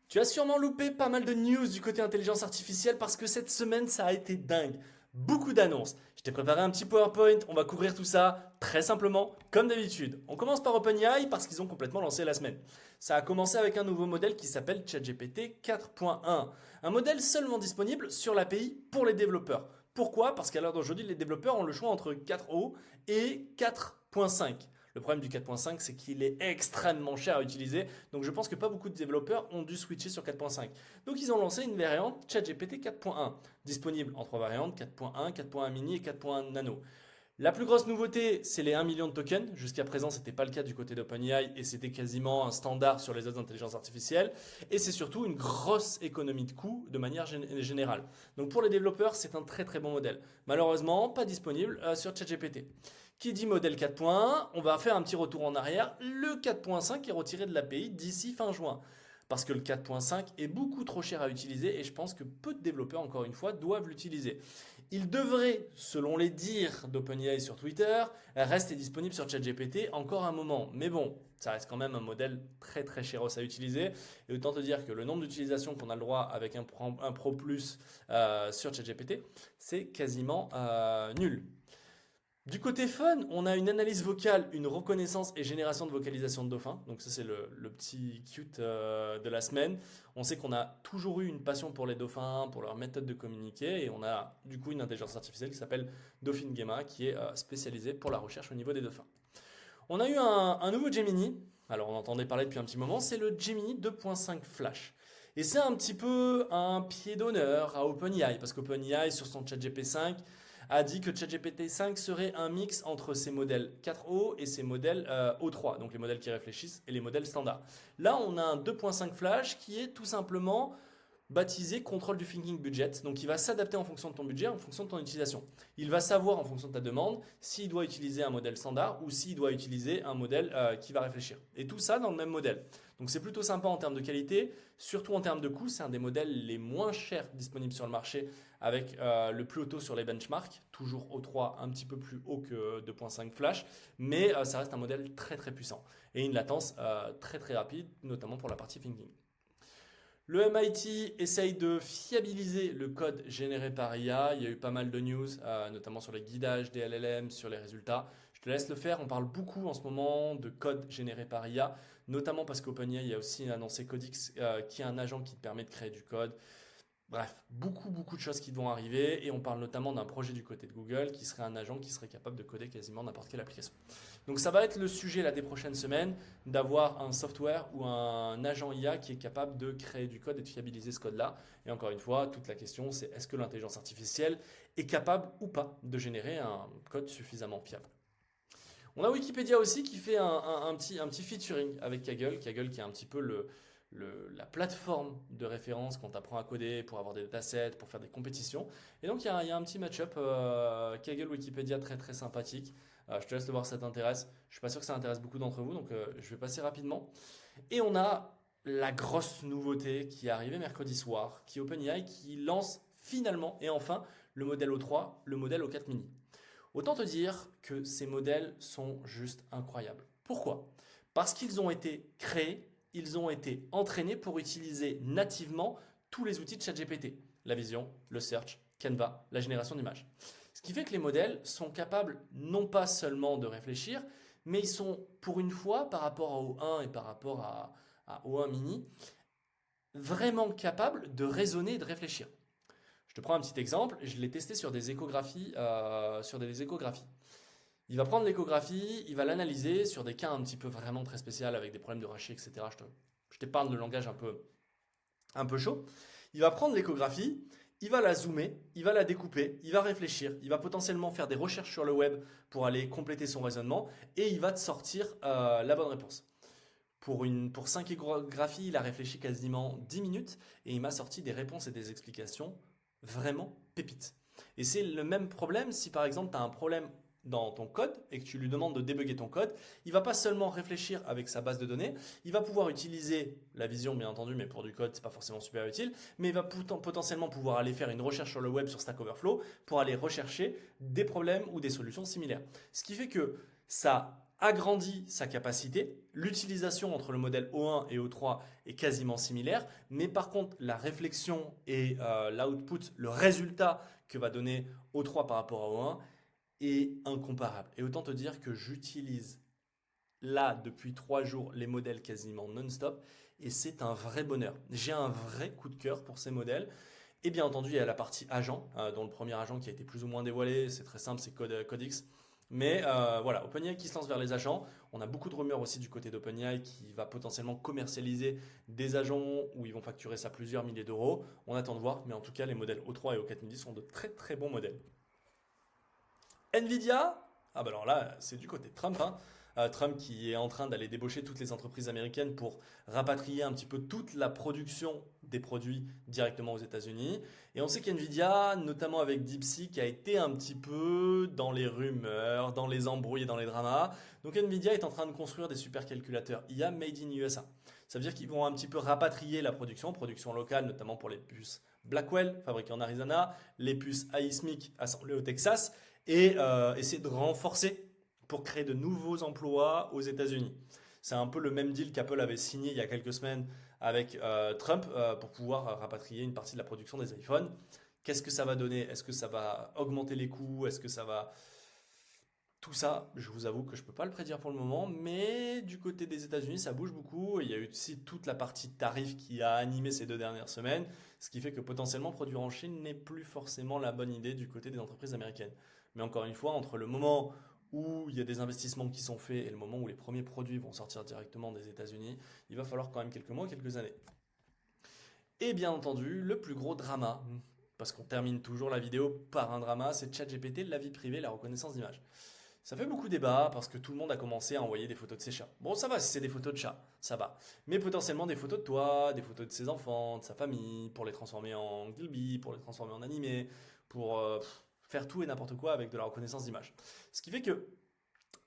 Tu as sûrement loupé pas mal de news du côté intelligence artificielle parce que cette semaine ça a été dingue. Beaucoup d'annonces. Je t'ai préparé un petit PowerPoint, on va couvrir tout ça très simplement, comme d'habitude. On commence par OpenAI parce qu'ils ont complètement lancé la semaine. Ça a commencé avec un nouveau modèle qui s'appelle ChatGPT 4.1. Un modèle seulement disponible sur l'API pour les développeurs. Pourquoi? Parce qu'à l'heure d'aujourd'hui, les développeurs ont le choix entre 4.0 et 4.5. Le problème du 4.5, c'est qu'il est extrêmement cher à utiliser. Donc je pense que pas beaucoup de développeurs ont dû switcher sur 4.5. Donc ils ont lancé une variante ChatGPT 4.1, disponible en trois variantes, 4.1, 4.1 mini et 4.1 nano. La plus grosse nouveauté, c'est les 1 million de tokens. Jusqu'à présent, ce n'était pas le cas du côté d'OpenAI et c'était quasiment un standard sur les autres intelligences artificielles. Et c'est surtout une grosse économie de coûts de manière générale. Donc pour les développeurs, c'est un très très bon modèle. Malheureusement, pas disponible sur ChatGPT. Qui dit modèle 4.1, on va faire un petit retour en arrière. Le 4.5 est retiré de l'API d'ici fin juin. Parce que le 4.5 est beaucoup trop cher à utiliser et je pense que peu de développeurs, encore une fois, doivent l'utiliser. Il devrait, selon les dires d'OpenAI sur Twitter, rester disponible sur ChatGPT encore un moment. Mais bon, ça reste quand même un modèle très très chéros à utiliser. Et autant te dire que le nombre d'utilisations qu'on a le droit avec un Pro Plus sur ChatGPT, c'est quasiment nul. Du côté fun, on a une analyse vocale, une reconnaissance et génération de vocalisation de dauphin. Donc ça c'est le petit cute de la semaine. On sait qu'on a toujours eu une passion pour les dauphins, pour leur méthode de communiquer, et on a du coup une intelligence artificielle qui s'appelle Dauphine Gemma, qui est spécialisée pour la recherche au niveau des dauphins. On a eu un nouveau Gemini, alors on entendait parler depuis un petit moment, c'est le Gemini 2.5 Flash. Et c'est un petit peu un pied d'honneur à OpenAI, parce qu'OpenAI sur son ChatGPT 5 a dit que ChatGPT 5 serait un mix entre ses modèles 4O et ses modèles O3, donc les modèles qui réfléchissent et les modèles standards. Là, on a un 2.5 Flash qui est tout simplement baptisé contrôle du thinking budget. Donc il va s'adapter en fonction de ton budget, en fonction de ton utilisation. Il va savoir en fonction de ta demande s'il doit utiliser un modèle standard ou s'il doit utiliser un modèle qui va réfléchir. Et tout ça dans le même modèle. Donc c'est plutôt sympa en termes de qualité, surtout en termes de coût. C'est un des modèles les moins chers disponibles sur le marché avec le plus haut taux sur les benchmarks. Toujours O3 un petit peu plus haut que 2.5 Flash, mais ça reste un modèle très très puissant et une latence très très rapide, notamment pour la partie thinking. Le MIT essaye de fiabiliser le code généré par IA. Il y a eu pas mal de news, notamment sur les guidages des LLM, sur les résultats. Je te laisse le faire. On parle beaucoup en ce moment de code généré par IA, notamment parce qu'OpenAI a aussi annoncé Codix, qui est un agent qui te permet de créer du code. Bref, beaucoup de choses qui vont arriver et on parle notamment d'un projet du côté de Google qui serait un agent qui serait capable de coder quasiment n'importe quelle application. Donc ça va être le sujet là des prochaines semaines d'avoir un software ou un agent IA qui est capable de créer du code et de fiabiliser ce code-là. Et encore une fois, toute la question c'est est-ce que l'intelligence artificielle est capable ou pas de générer un code suffisamment fiable. On a Wikipédia aussi qui fait un petit featuring avec Kaggle. Kaggle qui est un petit peu la plateforme de référence quand tu apprends à coder pour avoir des datasets, pour faire des compétitions. Et donc il y a un petit match-up Kaggle Wikipédia très très sympathique. Je te laisse le voir si ça t'intéresse. Je suis pas sûr que ça intéresse beaucoup d'entre vous, donc je vais passer rapidement. Et on a la grosse nouveauté qui est arrivée mercredi soir, qui est OpenAI qui lance finalement et enfin le modèle O3, le modèle O4 mini. Autant te dire que ces modèles sont juste incroyables. Pourquoi? Parce qu'ils ont été créés, ils ont été entraînés pour utiliser nativement tous les outils de ChatGPT. La vision, le search, Canva, la génération d'images. Ce qui fait que les modèles sont capables non pas seulement de réfléchir, mais ils sont pour une fois par rapport à O1 et par rapport à O1 mini, vraiment capables de raisonner et de réfléchir. Je te prends un petit exemple, je l'ai testé sur des échographies, Il va prendre l'échographie, il va l'analyser sur des cas un petit peu vraiment très spéciaux avec des problèmes de rachis, etc. Je t'épargne le langage un peu chaud. Il va prendre l'échographie, il va la zoomer, il va la découper, il va réfléchir, il va potentiellement faire des recherches sur le web pour aller compléter son raisonnement et il va te sortir la bonne réponse. Pour 5 échographies, il a réfléchi quasiment 10 minutes et il m'a sorti des réponses et des explications vraiment pépites. Et c'est le même problème si par exemple tu as un problème dans ton code et que tu lui demandes de débugger ton code, il va pas seulement réfléchir avec sa base de données, il va pouvoir utiliser la vision bien entendu, mais pour du code c'est pas forcément super utile, mais il va potentiellement pouvoir aller faire une recherche sur le web sur Stack Overflow pour aller rechercher des problèmes ou des solutions similaires. Ce qui fait que ça agrandit sa capacité. L'utilisation entre le modèle O1 et O3 est quasiment similaire, mais par contre, la réflexion et l'output, le résultat que va donner O3 par rapport à O1 est incomparable. Et autant te dire que j'utilise là depuis 3 jours les modèles quasiment non-stop et c'est un vrai bonheur. J'ai un vrai coup de cœur pour ces modèles. Et bien entendu, il y a la partie agent, dont le premier agent qui a été plus ou moins dévoilé, c'est très simple, c'est Codex. Mais voilà, OpenAI qui se lance vers les agents. On a beaucoup de rumeurs aussi du côté d'OpenAI qui va potentiellement commercialiser des agents où ils vont facturer ça plusieurs milliers d'euros. On attend de voir, mais en tout cas, les modèles O3 et O4 sont de très très bons modèles. Nvidia, ah bah alors là, c'est du côté de Trump, hein. Trump qui est en train d'aller débaucher toutes les entreprises américaines pour rapatrier un petit peu toute la production des produits directement aux États-Unis. Et on sait qu'Nvidia, notamment avec DeepSeek, a été un petit peu dans les rumeurs, dans les embrouilles et dans les dramas. Donc Nvidia est en train de construire des supercalculateurs IA made in USA. Ça veut dire qu'ils vont un petit peu rapatrier la production locale, notamment pour les puces Blackwell, fabriquées en Arizona, les puces iSMIC assemblées au Texas, et essayer de renforcer pour créer de nouveaux emplois aux États-Unis. C'est un peu le même deal qu'Apple avait signé il y a quelques semaines avec Trump pour pouvoir rapatrier une partie de la production des iPhones. Qu'est-ce que ça va donner? Est-ce que ça va augmenter les coûts? Est-ce que ça va... Tout ça, je vous avoue que je ne peux pas le prédire pour le moment, mais du côté des États-Unis, ça bouge beaucoup. Il y a eu aussi toute la partie tarif qui a animé ces 2 dernières semaines, ce qui fait que potentiellement produire en Chine n'est plus forcément la bonne idée du côté des entreprises américaines. Mais encore une fois, entre le moment où il y a des investissements qui sont faits et le moment où les premiers produits vont sortir directement des États-Unis, il va falloir quand même quelques mois, quelques années. Et bien entendu, le plus gros drama, parce qu'on termine toujours la vidéo par un drama, c'est ChatGPT, la vie privée, la reconnaissance d'image. Ça fait beaucoup débat parce que tout le monde a commencé à envoyer des photos de ses chats. Bon, ça va si c'est des photos de chats, ça va. Mais potentiellement des photos de toi, des photos de ses enfants, de sa famille, pour les transformer en Gilby, pour les transformer en animé, pour faire tout et n'importe quoi avec de la reconnaissance d'image. Ce qui fait que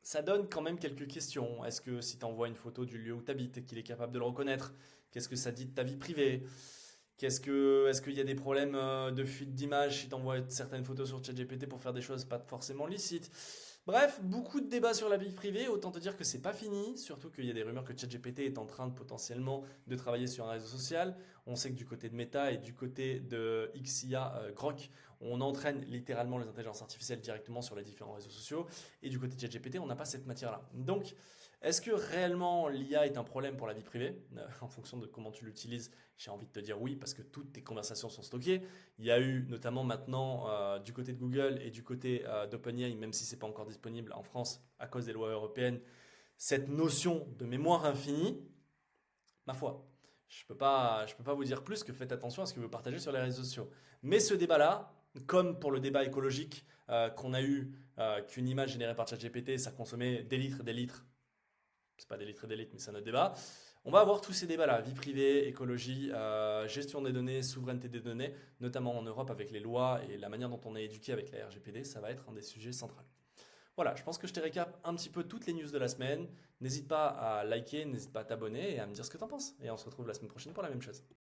ça donne quand même quelques questions. Est-ce que si tu envoies une photo du lieu où tu habites et qu'il est capable de le reconnaître, qu'est-ce que ça dit de ta vie privée? Est-ce qu'il y a des problèmes de fuite d'image si tu envoies certaines photos sur ChatGPT pour faire des choses pas forcément licites? Bref, beaucoup de débats sur la vie privée. Autant te dire que c'est pas fini, surtout qu'il y a des rumeurs que ChatGPT est en train de potentiellement de travailler sur un réseau social. On sait que du côté de Meta et du côté de XIA, Grok, on entraîne littéralement les intelligences artificielles directement sur les différents réseaux sociaux. Et du côté de ChatGPT, on n'a pas cette matière-là. Donc, est-ce que réellement l'IA est un problème pour la vie privée? En fonction de comment tu l'utilises, j'ai envie de te dire oui, parce que toutes tes conversations sont stockées. Il y a eu notamment maintenant du côté de Google et du côté d'OpenAI, même si c'est pas encore disponible en France à cause des lois européennes, cette notion de mémoire infinie. Ma foi, je peux pas vous dire plus que faites attention à ce que vous partagez sur les réseaux sociaux. Mais ce débat-là, comme pour le débat écologique qu'on a eu, qu'une image générée par ChatGPT, ça consommait des litres, c'est pas des litres et des litres, mais c'est un autre débat. On va avoir tous ces débats-là, vie privée, écologie, gestion des données, souveraineté des données, notamment en Europe avec les lois et la manière dont on est éduqué avec la RGPD, ça va être un des sujets centraux. Voilà, je pense que je t'ai récap un petit peu toutes les news de la semaine. N'hésite pas à liker, n'hésite pas à t'abonner et à me dire ce que t'en penses. Et on se retrouve la semaine prochaine pour la même chose.